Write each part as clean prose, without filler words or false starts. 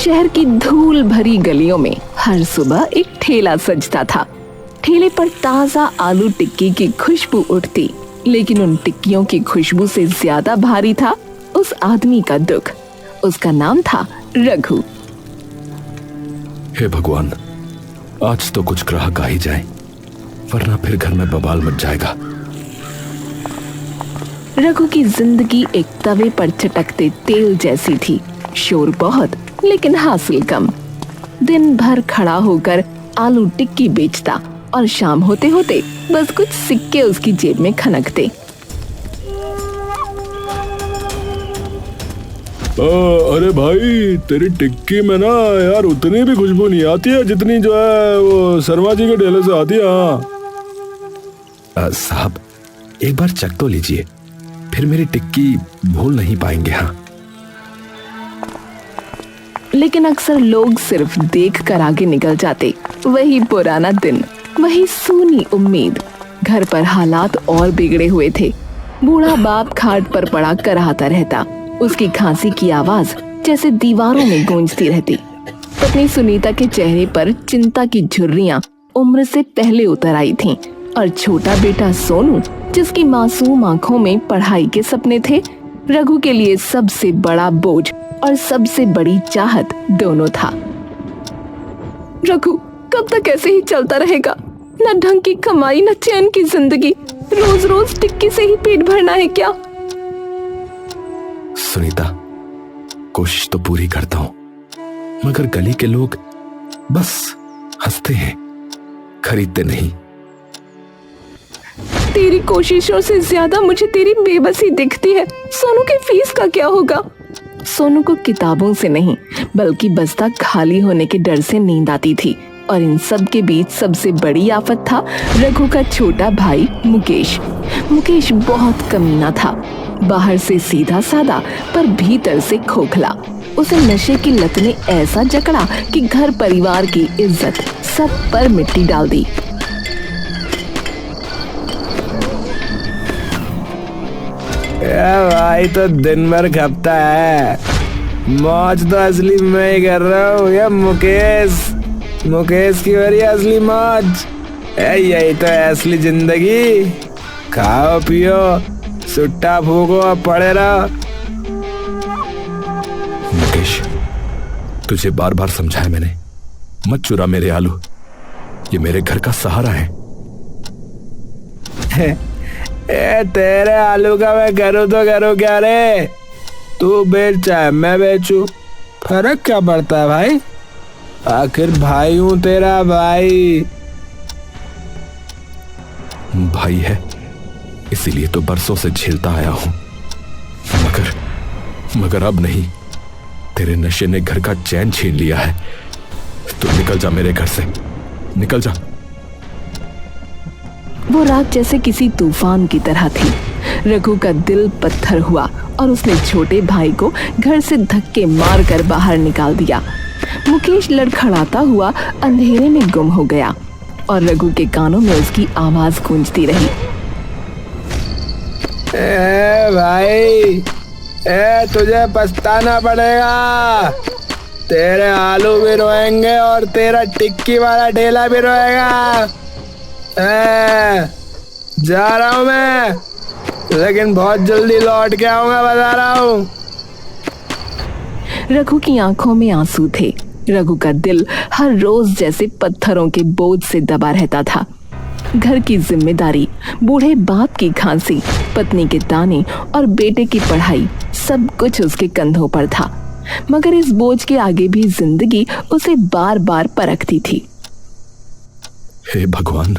शहर की धूल भरी गलियों में हर सुबह एक ठेला सजता था। ठेले पर ताजा आलू टिक्की की खुशबू उठती, लेकिन उन टिक्कियों की खुशबू से ज्यादा भारी था उस आदमी का दुख। उसका नाम था रघु। हे भगवान, आज तो कुछ ग्राहक आ ही जाए, वरना फिर घर में बवाल मच जाएगा। रघु की जिंदगी एक तवे पर चटकते तेल जैसी थी। शोर बहुत, लेकिन हासिल कम। दिन भर खड़ा होकर आलू टिक्की बेचता और शाम होते होते बस कुछ सिक्के उसकी जेब में खनकते। अरे भाई, तेरी टिक्की में ना यार उतनी भी खुशबू नहीं आती है जितनी जो है वो शर्मा जी के ठेले से आती है। साहब, एक बार चख तो लीजिए, फिर मेरी टिक्की भूल नहीं पाएंगे। हाँ, लेकिन अक्सर लोग सिर्फ देख कर आगे निकल जाते। वही पुराना दिन, वही सूनी उम्मीद। घर पर हालात और बिगड़े हुए थे। बूढ़ा बाप खाट पर पड़ा कराहता रहता। उसकी खांसी की आवाज जैसे दीवारों में गूंजती रहती। पत्नी सुनीता के चेहरे पर चिंता की झुर्रियां उम्र से पहले उतर आई थीं, और छोटा बेटा सोनू, जिसकी मासूम आंखों में पढ़ाई के सपने थे, रघु के लिए सबसे बड़ा बोझ और सबसे बड़ी चाहत दोनों था। रघु कब तक ऐसे ही चलता रहेगा? न ढंग की कमाई, न चैन की जिंदगी। रोज रोज टिक्की से ही पेट भरना है क्या? सुनीता, कोशिश तो पूरी करता हूँ, मगर गली के लोग बस हंसते हैं, खरीदते नहीं। तेरी कोशिशों से ज्यादा मुझे तेरी बेबसी दिखती है। सोनू की फीस का क्या होगा? सोनू को किताबों से नहीं, बल्कि बस्ता खाली होने के डर से नींद आती थी। और इन सब के बीच सबसे बड़ी आफत था रघु का छोटा भाई मुकेश। मुकेश बहुत कमीना था। बाहर से सीधा सादा, पर भीतर से खोखला। उसे नशे की लत ने ऐसा जकड़ा कि घर परिवार की इज्जत सब पर मिट्टी डाल दी। भाई तो दिन भर खपता है, मौज तो असली मैं ही कर रहा हूँ। या मुकेश की हो रही है असली मौज। यही तो है असली जिंदगी। खाओ पियो, सुट्टा फूको और पड़े रहो। मुकेश, तुझे बार बार समझाया मैंने, मत चुरा मेरे आलू, ये मेरे घर का सहारा है। तेरे आलू का मैं करूँ तो करूँ क्या रे? तू बेच चाहे मैं बेचूं, फर्क क्या पड़ता है भाई? आखिर भाई हूं तेरा भाई। भाई है, इसीलिए तो बरसों से झेलता आया हूं, मगर अब नहीं। तेरे नशे ने घर का चैन छीन लिया है। तू निकल जा मेरे घर से, निकल जा। वो रात जैसे किसी तूफान की तरह थी। रघु का दिल पत्थर हुआ और उसने छोटे भाई को घर से धक्के मारकर बाहर निकाल दिया। मुकेश लड़खड़ाता हुआ अंधेरे में गुम हो गया और रघु के कानों में उसकी आवाज गूंजती रही। भाई, तुझे पछताना पड़ेगा। तेरे आलू भी रोएंगे और तेरा टिक्की वाला ठेला भी रोएगा। जा रहा हूं मैं, लेकिन बहुत जल्दी लौट के आऊंगा, बता रहा हूं। रघु की आंखों में आंसू थे। रघु का दिल हर रोज जैसे पत्थरों के बोझ से दबा रहता था। घर की जिम्मेदारी, बूढ़े बाप की खांसी, पत्नी के ताने और बेटे की पढ़ाई, सब कुछ उसके कंधों पर था। मगर इस बोझ के आगे भी जिंदगी उसे बार बार परखती थी। हे भगवान,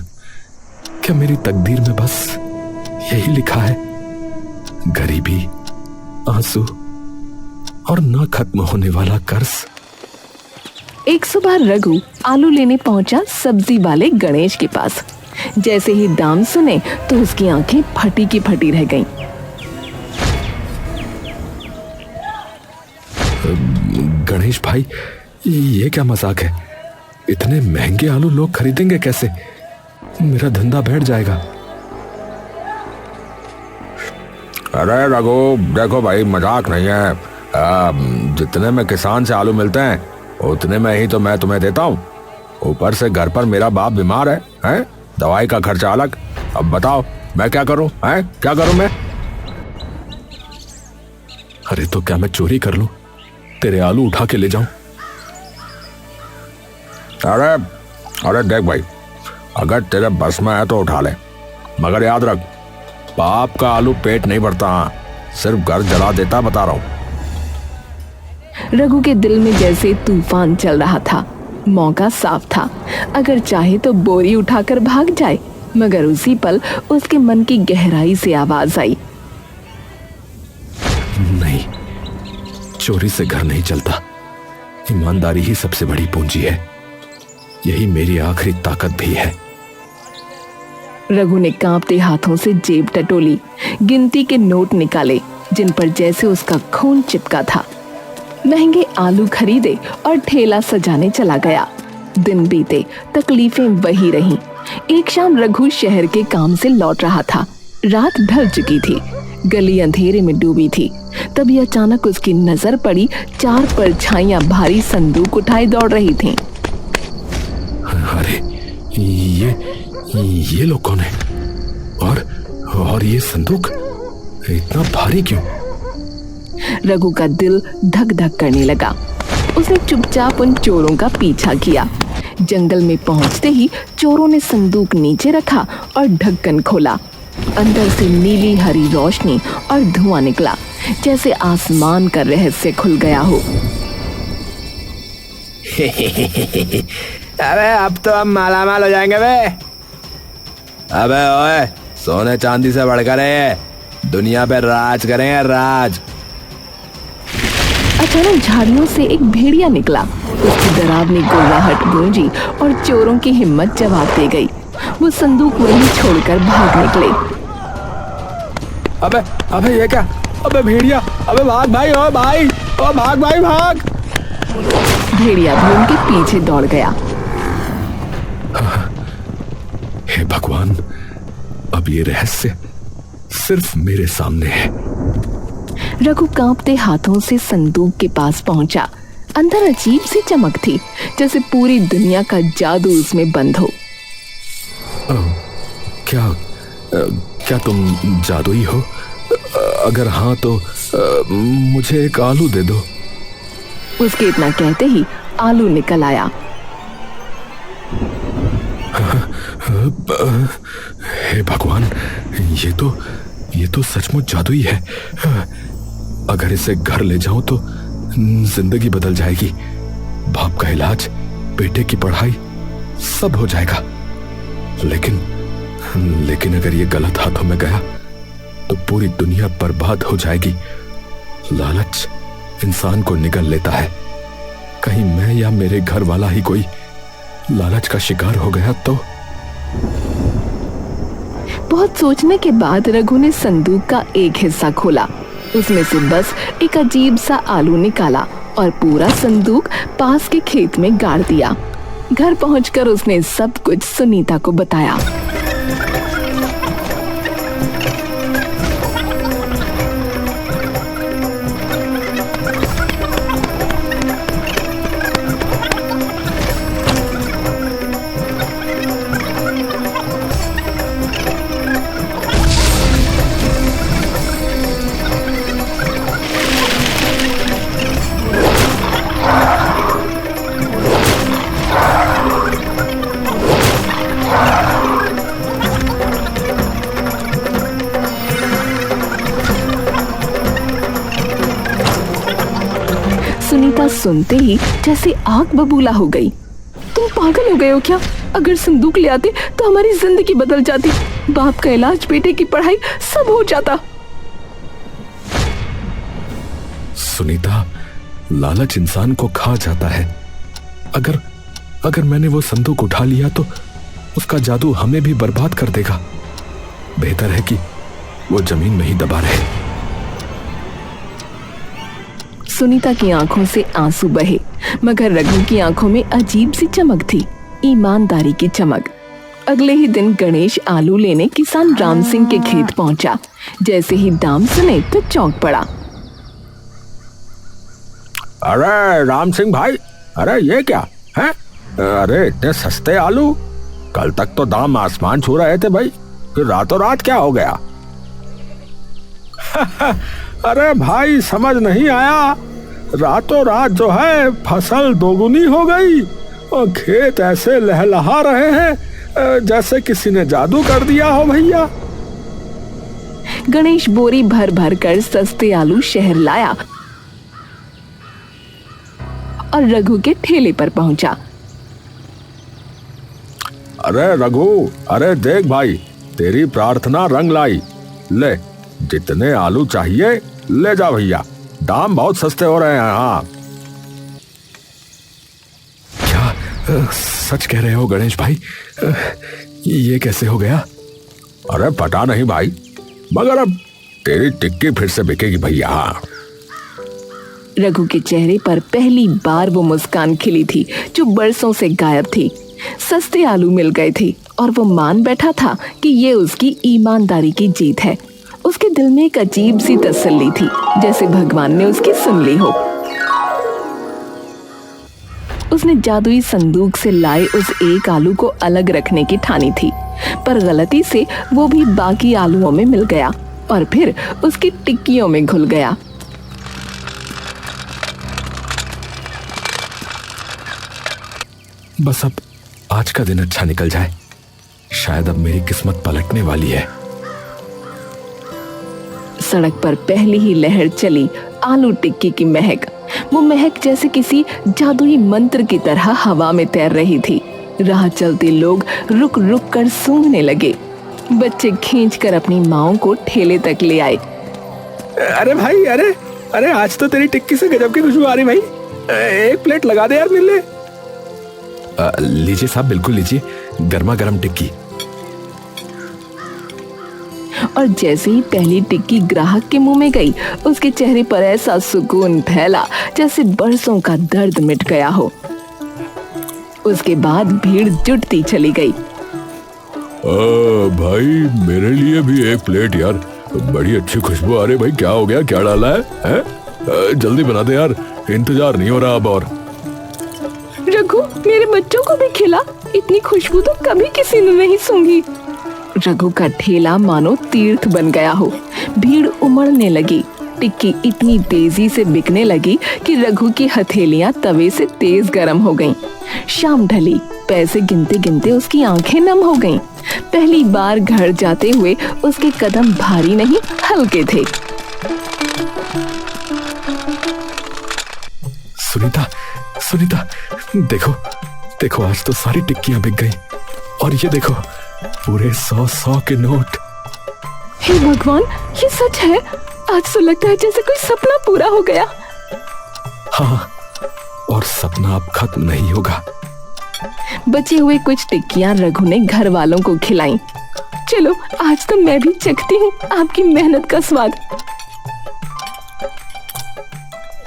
क्या मेरी तकदीर में बस यही लिखा है? गरीबी, आंसू और ना खत्म होने वाला कर्ज। एक सुबह रघु आलू लेने पहुंचा सब्जी वाले गणेश के पास। जैसे ही दाम सुने तो उसकी आंखें फटी की फटी रह गईं। गणेश भाई, ये क्या मजाक है? इतने महंगे आलू लोग खरीदेंगे कैसे? मेरा धंधा बैठ जाएगा। अरे रघु, देखो भाई, मजाक नहीं है। जितने में किसान से आलू मिलते हैं उतने में ही तो मैं तुम्हें देता हूँ। ऊपर से घर पर मेरा बाप बीमार है, हैं? दवाई का खर्चा अलग। अब बताओ मैं क्या करूं, हैं? क्या करूं मैं? अरे तो क्या मैं चोरी कर लूं, तेरे आलू उठा के ले जाऊं? अरे अरे देख भाई, अगर तेरे बस में है तो उठा ले, मगर याद रख बाप का आलू पेट नहीं भरता, सिर्फ घर जला देता, बता रहा हूं। रघु के दिल में जैसे तूफान चल रहा था। मौका साफ था, अगर चाहे तो बोरी उठाकर भाग जाए, मगर उसी पल उसके मन की गहराई से आवाज आई, नहीं, चोरी से घर नहीं चलता। ईमानदारी ही सबसे बड़ी पूंजी है, यही मेरी आखिरी ताकत भी है। रघु ने कांपते हाथों से जेब टटोली, गिनती के नोट निकाले जिन पर जैसे उसका खून चिपका था। महंगे आलू खरीदे और ठेला सजाने चला गया। दिन बीते, तकलीफें वही रहीं। एक शाम रघु शहर के काम से लौट रहा था। रात ढल चुकी थी, गली अंधेरे में डूबी थी। तभी अचानक उसकी नजर पड़ी, 4 परछाइयां भारी संदूक उठाए दौड़ रही थीं। अरे ये लोग कौन है? और ये संदूक इतना भारी क्यों? रघु का दिल धक धक करने लगा। उसने चुपचाप उन चोरों का पीछा किया। जंगल में पहुंचते ही चोरों ने संदूक नीचे रखा और ढक्कन खोला। अंदर से नीली हरी रोशनी और धुआं निकला, जैसे आसमान का रहस्य खुल गया हो। अबे अब तो हम मालामाल हो जाएंगे बे। अबे ओए, सोने चांदी से बढ़कर है, दुनिया पे राज करेंगे, राज। अचानक झाड़ियों से एक भेड़िया निकला। उसकी डरावनी गुर्राहट गूंजी और चोरों की हिम्मत जवाब दे गई। वो संदूक वहीं छोड़कर भाग निकले। अबे ये क्या? अबे भेड़िया, अबे भाग भाई, ओ भाई, ओ भाग भाई भाग। भेड़िया भी उनके पीछे दौड़ गया। हे भगवान, अब ये रहस्य सिर्फ मेरे सामने है। रघु कांपते हाथों से संदूक के पास पहुंचा। अंदर अजीब सी चमक थी, जैसे पूरी दुनिया का जादू उसमें बंद हो। क्या तुम जादुई हो? अगर हाँ तो मुझे एक आलू दे दो। उसके इतना कहते ही आलू निकल आया। हे भगवान, ये तो सचमुच जादुई है। अगर इसे घर ले जाऊं तो जिंदगी बदल जाएगी। बाप का इलाज, बेटे की पढ़ाई, सब हो जाएगा। लेकिन अगर ये गलत हाथों में गया तो पूरी दुनिया बर्बाद हो जाएगी। लालच इंसान को निगल लेता है। कहीं मैं या मेरे घर वाला ही कोई लालच का शिकार हो गया तो। बहुत सोचने के बाद रघु ने संदूक का एक हिस्सा खोला। उसमें से बस एक अजीब सा आलू निकाला और पूरा संदूक पास के खेत में गाड़ दिया। घर पहुंचकर उसने सब कुछ सुनीता को बताया। सुनीता सुनते ही जैसे आग बबूला हो गई। तुम पागल हो गए हो क्या? अगर संदूक ले आते तो हमारी जिंदगी बदल जाती, बाप का इलाज, बेटे की पढ़ाई, सब हो जाता। सुनीता, लालच इंसान को खा जाता है। अगर मैंने वो संदूक उठा लिया तो उसका जादू हमें भी बर्बाद कर देगा। बेहतर है कि वो जमीन में ही दबा रहे। सुनीता की आंखों से आंसू बहे, मगर रघु की आंखों में अजीब सी चमक थी, ईमानदारी की चमक। अगले ही दिन गणेश आलू लेने किसान राम सिंह के खेत पहुंचा। जैसे ही दाम सुने तो चौंक पड़ा। अरे राम सिंह भाई, अरे ये क्या है? अरे इतने सस्ते आलू, कल तक तो दाम आसमान छू रहे थे भाई, फिर रातों रात क्या हो गया? अरे भाई समझ नहीं आया, रातों रात जो है फसल दोगुनी हो गई और खेत ऐसे लहलहा रहे हैं जैसे किसी ने जादू कर दिया हो भैया। गणेश बोरी भर भर कर सस्ते आलू शहर लाया और रघु के ठेले पर पहुंचा। अरे रघु, अरे देख भाई, तेरी प्रार्थना रंग लाई। ले, जितने आलू चाहिए ले जा भैया, दाम बहुत सस्ते हो रहे हैं। हाँ, क्या सच कह रहे हो गणेश भाई? ये कैसे हो गया? अरे पता नहीं भाई, मगर अब तेरी टिक्की फिर से बिकेगी भैया। रघु के चेहरे पर पहली बार वो मुस्कान खिली थी जो बरसों से गायब थी। सस्ते आलू मिल गए थे और वो मान बैठा था कि ये उसकी ईमानदारी की जीत है। उसके दिल में एक अजीब सी तसल्ली थी, जैसे भगवान ने उसकी सुन ली हो। उसने जादुई संदूक से लाए उस एक आलू को अलग रखने की ठानी थी, पर गलती से वो भी बाकी आलूओं में मिल गया और फिर उसकी टिक्कियों में घुल गया। बस अब आज का दिन अच्छा निकल जाए, शायद अब मेरी किस्मत पलटने वाली है। सड़क पर पहली ही लहर चली आलू टिक्की की महक। वो महक जैसे किसी जादुई मंत्र की तरह हवा में तैर रही थी। राह चलते लोग रुक रुक कर सूंघने लगे। बच्चे खींचकर अपनी माओं को ठेले तक ले आए। अरे भाई, अरे अरे आज तो तेरी टिक्की से गजब की खुशबू आ रही भाई, एक प्लेट लगा दे यार मेरे लिए। लीजिए साहब, बिल्कुल लीजिए, गर्मा गर्म टिक्की। और जैसे ही पहली टिक्की ग्राहक के मुंह में गई, उसके चेहरे पर ऐसा सुकून फैला जैसे बरसों का दर्द मिट गया हो। उसके बाद भीड़ जुटती चली गई। भाई मेरे लिए भी एक प्लेट यार, बड़ी अच्छी खुशबू आ रही भाई। क्या हो गया, क्या डाला है? जल्दी बना दे यार, इंतजार नहीं हो रहा अब। और रघु, मेरे बच्चों को भी खिला, इतनी खुशबू तो कभी किसी ने नहीं सूंघी। रघु का ठेला मानो तीर्थ बन गया हो। भीड़ उमड़ने लगी। टिक्की इतनी तेजी से बिकने लगी कि रघु की हथेलियां तवे से तेज गर्म हो गईं। शाम ढली, पैसे गिनते गिनते उसकी आंखें नम हो गईं। पहली बार घर जाते हुए उसके कदम भारी नहीं, हल्के थे। सुनीता, सुनीता, देखो देखो, आज तो सारी टिक्कियां बिक गई। और ये देखो, पूरे 100 के नोट। हे भगवान, ये सच है। आज तो लगता है जैसे कोई सपना पूरा हो गया। हाँ, और सपना अब खत्म नहीं होगा। बचे हुए कुछ टिक्कियां रघु ने घर वालों को खिलाईं। चलो, आज तो मैं भी चखती हूँ आपकी मेहनत का स्वाद।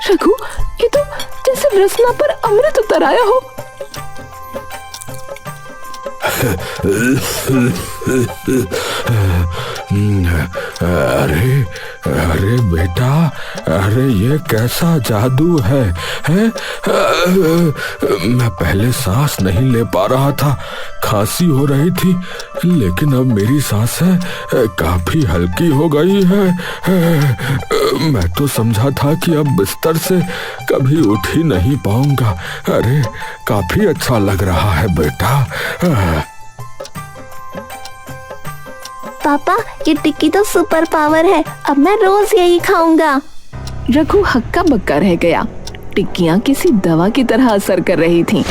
रघु, ये तो जैसे रसना पर अमृत उतर आया हो। अरे अरे बेटा, अरे ये कैसा जादू है? मैं पहले सांस नहीं ले पा रहा था, खांसी हो रही थी, लेकिन अब मेरी सांसें काफी हल्की हो गई है। मैं तो समझा था कि अब बिस्तर से कभी उठ ही नहीं पाऊंगा। अरे काफी अच्छा लग रहा है बेटा। पापा, ये टिक्की तो सुपर पावर है, अब मैं रोज यही खाऊंगा। रघु हक्का बक्का रह गया। टिक्कियां किसी दवा की तरह असर कर रही थीं।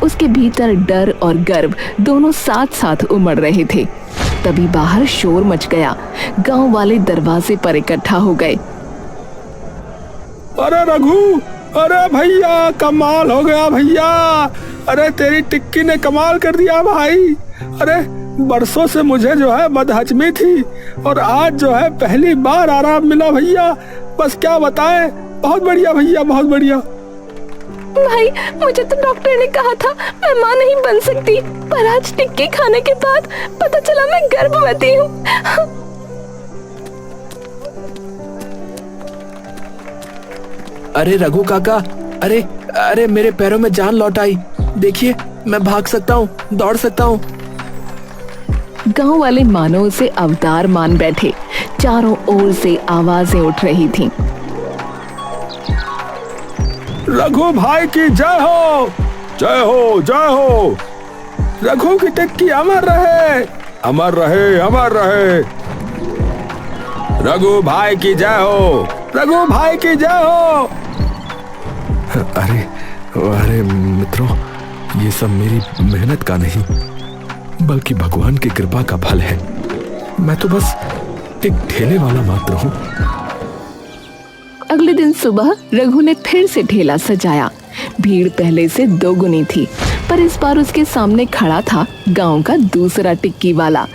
उसके भीतर डर और गर्व दोनों साथ साथ उमड़ रहे थे। तभी बाहर शोर मच गया। गांव वाले दरवाजे पर इकट्ठा हो गए। अरे रघु, अरे भैया, कमाल हो गया भैया। अरे तेरी टिक्की ने कमाल कर दिया भाई। अरे बरसों से मुझे जो है बदहजमी थी और आज जो है पहली बार आराम मिला भैया। बस क्या बताएं, बहुत बढ़िया भैया, बहुत बढ़िया। भाई, मुझे तो डॉक्टर ने कहा था मैं माँ नहीं बन सकती, पर आज टिक्की खाने के बाद पता चला मैं गर्भवती हूँ। अरे रघु काका, अरे अरे मेरे पैरों में जान लौट आई। देखिए मैं भाग सकता हूँ, दौड़ सकता हूँ। गांव वाले मानो उसे अवतार मान बैठे। चारों ओर से आवाजें उठ रही थीं। रघु भाई की जय हो, जय हो, जय हो। रघु की टिक्की अमर रहे, अमर रहे, अमर रहे। रघु भाई की जय हो, रघु भाई की जय हो। अरे अरे मित्रों, ये सब मेरी मेहनत का नहीं बल्कि भगवान की कृपा का फल है। मैं तो बस एक ठेले वाला मात्र हूँ। अगले दिन सुबह रघु ने फिर से ठेला सजाया। भीड़ पहले से दोगुनी थी, पर इस बार उसके सामने खड़ा था गांव का दूसरा टिक्की वाला।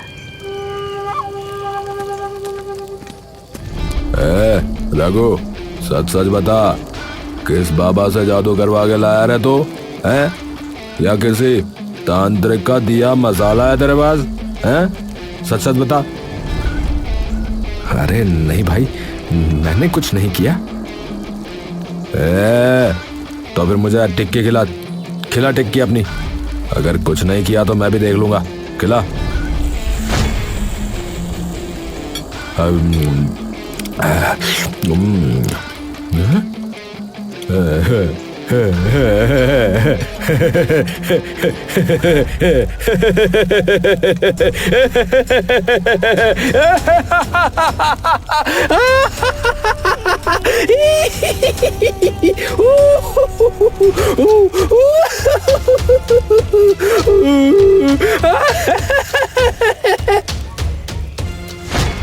रघु, सच सच बता, किस बाबा से जादू करवा के लाया रे तू? हैं? या किसी तांत्रिक का दिया मसाला है तेरे पास? हैं? सच सच बता। अरे नहीं भाई, मैंने कुछ नहीं किया। तो फिर मुझे टिक्की खिला टिक्की अपनी। अगर कुछ नहीं किया तो मैं भी देख लूंगा। खिला।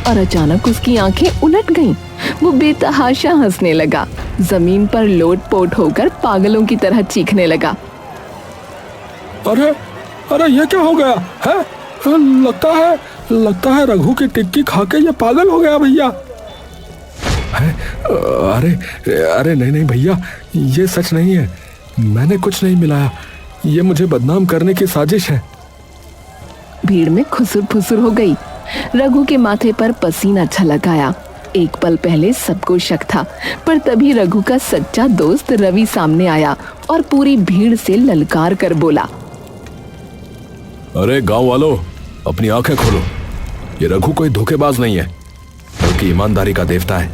और अचानक उसकी आंखें उलट गईं। वो बेतहाशा हंसने लगा, जमीन पर लोट-पोट होकर पागलों की तरह चीखने लगा। अरे अरे ये क्या हो गया है? लगता है रघु की टिक्की खा के ये पागल हो गया भैया। अरे अरे नहीं भैया, ये सच नहीं है। मैंने कुछ नहीं मिलाया। ये मुझे बदनाम करने की साजिश है। भीड़ में खुसुर फुसुर हो गई। रघु के माथे पर पसीना छलक आया। एक पल पहले सबको शक था, पर तभी रघु का सच्चा दोस्त रवि सामने आया और पूरी भीड़ से ललकार कर बोला, अरे गांव वालों, अपनी आंखें खोलो। ये रघु कोई धोखेबाज नहीं है, बल्कि ईमानदारी का देवता है।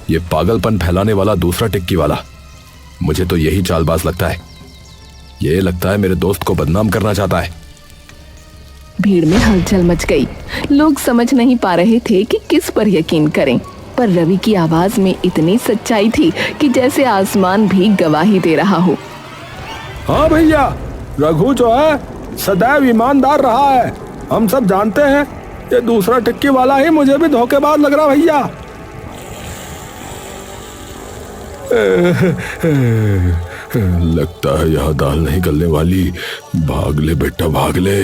ये पागलपन फैलाने वाला दूसरा टिक्की वाला, मुझे तो यही चालबाज लगता है। ये लगता है मेरे दोस्त को बदनाम करना चाहता है। भीड़ में हलचल मच गई। लोग समझ नहीं पा रहे थे कि किस पर यकीन करें, पर रवि की आवाज में इतनी सच्चाई थी कि जैसे आसमान भी गवाही दे रहा हो। हाँ भैया, रघु जो है सदैव ईमानदार रहा है। हम सब जानते हैं। ये दूसरा टिक्की वाला ही मुझे भी धोखेबाज लग रहा भैया। लगता है यहाँ दाल नहीं गलने वाली। भाग ले बेटा, भाग ले।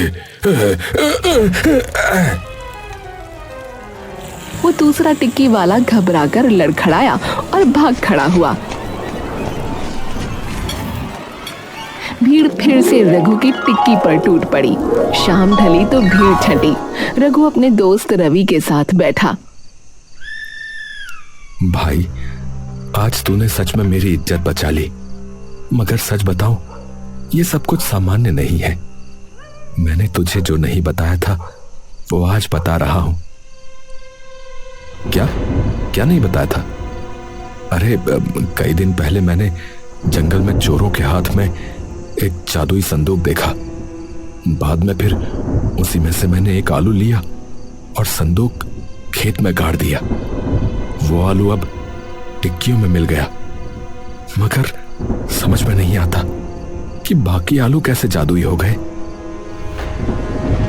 वो दूसरा टिक्की वाला घबराकर लड़खड़ाया और भाग खड़ा हुआ। भीड़ फिर से रघु की टिक्की पर टूट पड़ी। शाम ढली तो भीड़ छंटी। रघु अपने दोस्त रवि के साथ बैठा। भाई, आज तूने सच में मेरी इज्जत बचा ली। मगर सच बताऊं, ये सब कुछ सामान्य नहीं है। मैंने तुझे जो नहीं बताया था वो आज बता रहा हूं। क्या नहीं बताया था? अरे कई दिन पहले मैंने जंगल में चोरों के हाथ में एक जादुई संदूक देखा। बाद में फिर उसी में से मैंने एक आलू लिया और संदूक खेत में गाड़ दिया। वो आलू अब टिक्कियों में मिल गया, मगर समझ में नहीं आता कि बाकी आलू कैसे जादुई हो गए।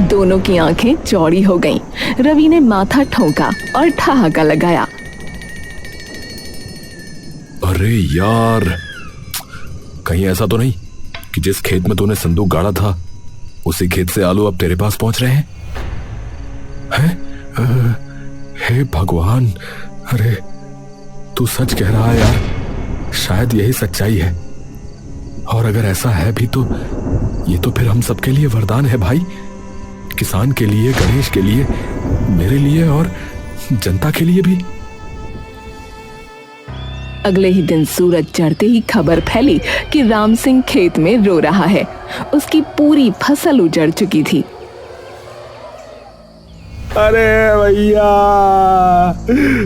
दोनों की आंखें चौड़ी हो गईं। रवि ने माथा ठोंका और ठहाका लगाया। अरे यार, कहीं ऐसा तो नहीं कि जिस खेत में तूने संदूक गाड़ा था उसी खेत से आलू अब तेरे पास पहुंच रहे हैं? हे भगवान, अरे तू सच कह रहा है यार। शायद यही सच्चाई है। और अगर ऐसा है भी तो ये तो फिर हम सबके लिए वरदान है भाई। किसान के लिए, गणेश के लिए, मेरे लिए और जनता के लिए भी। अगले ही दिन सूरज चढ़ते ही खबर फैली कि राम सिंह खेत में रो रहा है। उसकी पूरी फसल उजड़ चुकी थी। अरे भैया,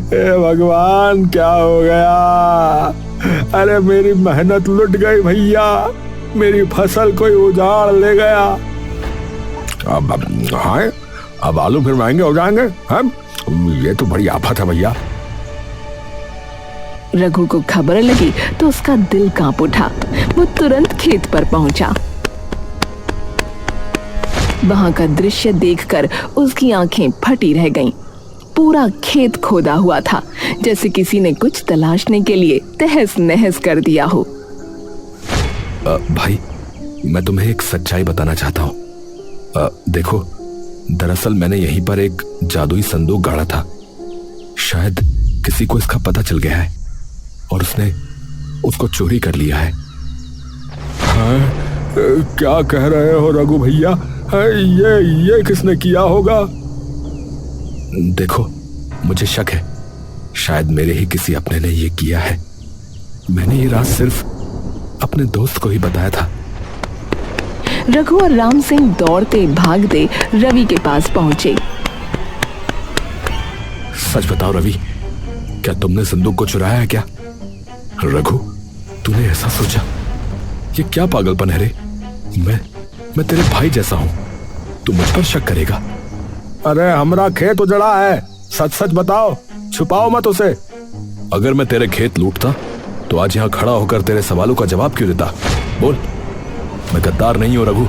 हे भगवान क्या हो गया? अरे मेरी मेहनत लुट गई भैया, मेरी फसल कोई उजाड़ ले गया। अब आलू फिर महंगे हो जाएंगे। ये तो बड़ी आफत है भैया। रघु को खबर लगी तो उसका दिल कांप उठा। वो तुरंत खेत पर पहुंचा। वहां का दृश्य देखकर उसकी आंखें फटी रह गईं। पूरा खेत खोदा हुआ था, जैसे किसी ने कुछ तलाशने के लिए तहस नहस कर दिया हो। भाई, मैं तुम्हें एक सच्चाई बताना चाहता हूँ। देखो, दरअसल मैंने यहीं पर एक जादुई संदूक गाड़ा था। शायद किसी को इसका पता चल गया है और उसने उसको चोरी कर लिया है। हाँ, क्या कह रहे हो रघु भैया? ये किसने किया होगा? देखो, मुझे शक है शायद मेरे ही किसी अपने ने ये किया है। मैंने ये राज सिर्फ अपने दोस्त को ही बताया था। रघु और राम सिंह दौड़ते भागते रवि के पास पहुंचे। सच बताओ रवि, क्या तुमने संदूक को चुराया है क्या? रघु, तूने ऐसा सोचा? ये क्या पागलपन है रे? मैं तेरे भाई जैसा हूं, तू मुझ पर शक करेगा? अरे हमारा खेत उजड़ा है, सच सच बताओ, छुपाओ मत उसे। अगर मैं तेरे खेत लूटता तो आज यहाँ खड़ा होकर तेरे सवालों का जवाब क्यों देता? बोल, मैं गद्दार नहीं हूं रघु।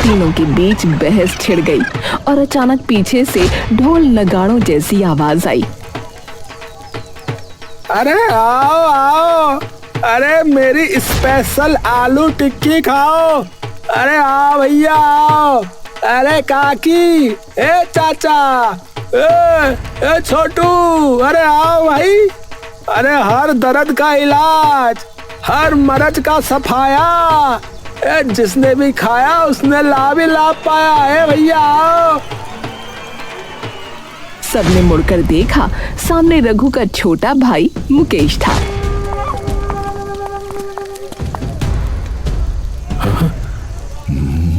तीनों के बीच बहस छिड़ गई और अचानक पीछे से ढोल नगाड़ों जैसी आवाज आई। अरे आओ आओ, अरे मेरी स्पेशल आलू टिक्की खाओ। अरे आओ भैया आओ। अरे काकी, ए चाचा, ए छोटू, अरे आओ भाई। अरे हर दर्द का इलाज, हर मर्ज का सफाया, जिसने भी खाया उसने लाभ ही लाभ पाया है। भैया आओ। सबने मुड़कर देखा, सामने रघु का छोटा भाई मुकेश था।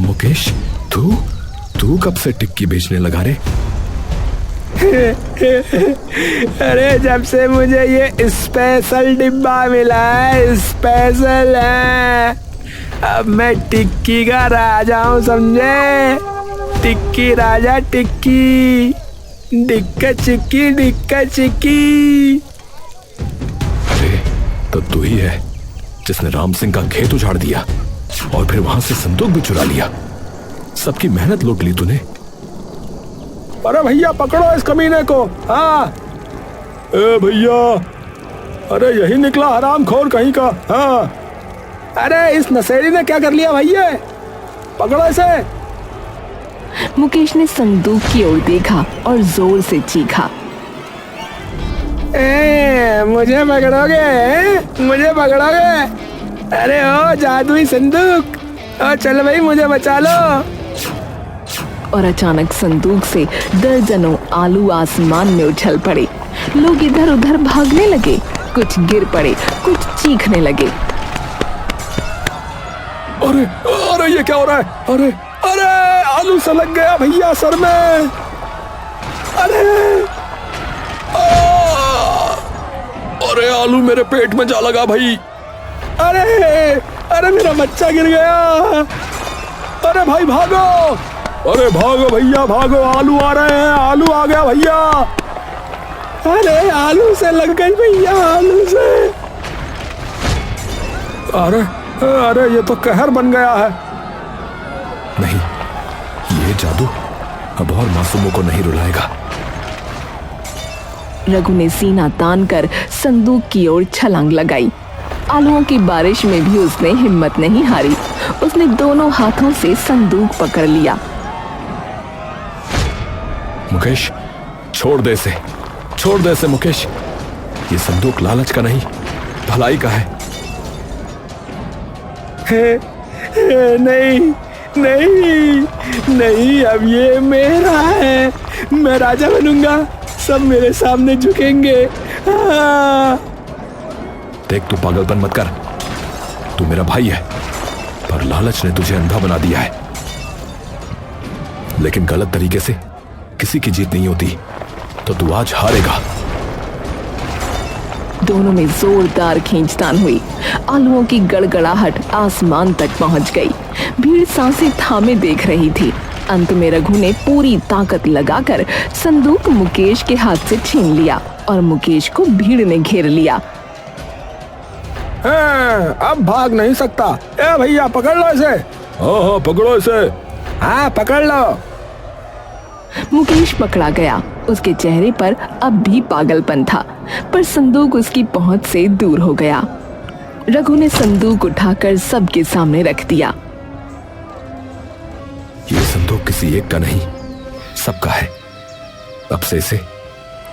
मुकेश, तू कब से टिक्की बेचने लगा रे? अरे जब से मुझे ये स्पेशल डिब्बा मिला है, स्पेशल है, अब मैं टिक्की का राजा हूँ, समझे? टिक्की राजा, टिक्की, डिक्का चिक्की, डिक्का चिक्की। अरे तो तू ही है जिसने राम सिंह का खेत उजाड़ दिया और फिर वहां से संदूक भी चुरा लिया। सबकी मेहनत लूट ली तूने। अरे भैया पकड़ो इस कमीने को। हाँ ए भैया, अरे यही निकला हरामखोर कहीं का। हाँ, अरे इस नशेड़ी ने क्या कर लिया भैया? पकड़ो इसे। मुकेश ने संदूक की ओर देखा और जोर से चीखा। मुझे पकड़ोगे? मुझे पकड़ोगे? अरे ओ जादुई संदूक, ओ चल भाई मुझे बचा लो। और अचानक संदूक से दर्जनों आलू आसमान में उछल पड़े। लोग इधर उधर भागने लगे, कुछ गिर पड़े, कुछ चीखने लगे। अरे अरे ये क्या हो रहा है? अरे अरे आलू से लग गया भैया सर में। अरे अरे आलू मेरे पेट में जा लगा भाई। अरे अरे मेरा बच्चा गिर गया। अरे भाई भागो, अरे भागो भैया भागो, आलू आ रहे हैं, आलू आ गया भैया। अरे आलू से लग गई भैया, आलू से। अरे अरे ये तो कहर बन गया है। नहीं, ये जादू अब और मासूमों को नहीं रुलाएगा। रघु ने सीना तानकर संदूक की ओर छलांग लगाई। आलूओं की बारिश में भी उसने हिम्मत नहीं हारी। उसने दोनों हाथों से संदूक पकड़ लिया। मुकेश, छोड़ दे इसे, छोड़ दे इसे मुकेश। ये संदूक लालच का नहीं, भलाई का है। नहीं नहीं नहीं, अब ये मेरा है, मैं राजा बनूंगा, सब मेरे सामने झुकेंगे, देख, तू पागलपन मत कर। तू मेरा भाई है, पर लालच ने तुझे अंधा बना दिया है। लेकिन गलत तरीके से किसी की जीत नहीं होती, तो तू आज हारेगा। दोनों में जोरदार खींचतान हुई। आलुओं की गड़गड़ाहट आसमान तक पहुंच गई। भीड़ सांसें थामे देख रही थी। अंत में रघु ने पूरी ताकत लगाकर संदूक मुकेश के हाथ से छीन लिया और मुकेश को भीड़ ने घेर लिया। अब भाग नहीं सकता। ए भैया, पकड़ लो इसे। हाँ, पकड़ो इसे। हाँ, पकड़ लो। मुकेश पकड़ा गया। उसके चेहरे पर अब भी पागलपन था, पर संदूक उसकी पहुंच से दूर हो गया। रघु ने संदूक उठाकर सबके सामने रख दिया। ये संदूक किसी एक का नहीं, सबका है। अब से इसे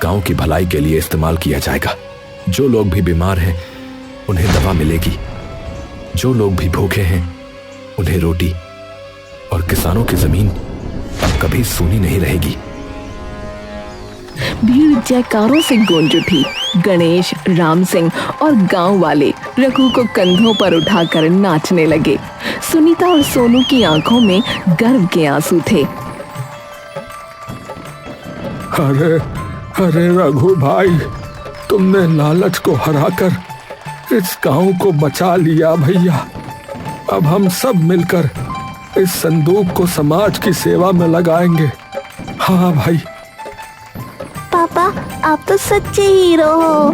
गांव की भलाई के लिए इस्तेमाल किया जाएगा। जो लोग भी बीमार हैं उन्हें दवा मिलेगी, जो लोग भी भूखे हैं उन्हें रोटी, और किसानों की जमीन अब कभी सूनी नहीं रहेगी। भीड़ जयकारों से गूंज उठी। गणेश, राम सिंह और गांव वाले रघु को कंधों पर उठाकर नाचने लगे। सुनीता और सोनू की आंखों में गर्व के आंसू थे। अरे अरे रघु भाई, तुमने लालच को हराकर इस गांव को बचा लिया भैया। अब हम सब मिलकर इस संदूक को समाज की सेवा में लगाएंगे। हाँ भाई। पापा, आप तो सच्चे हीरो हो।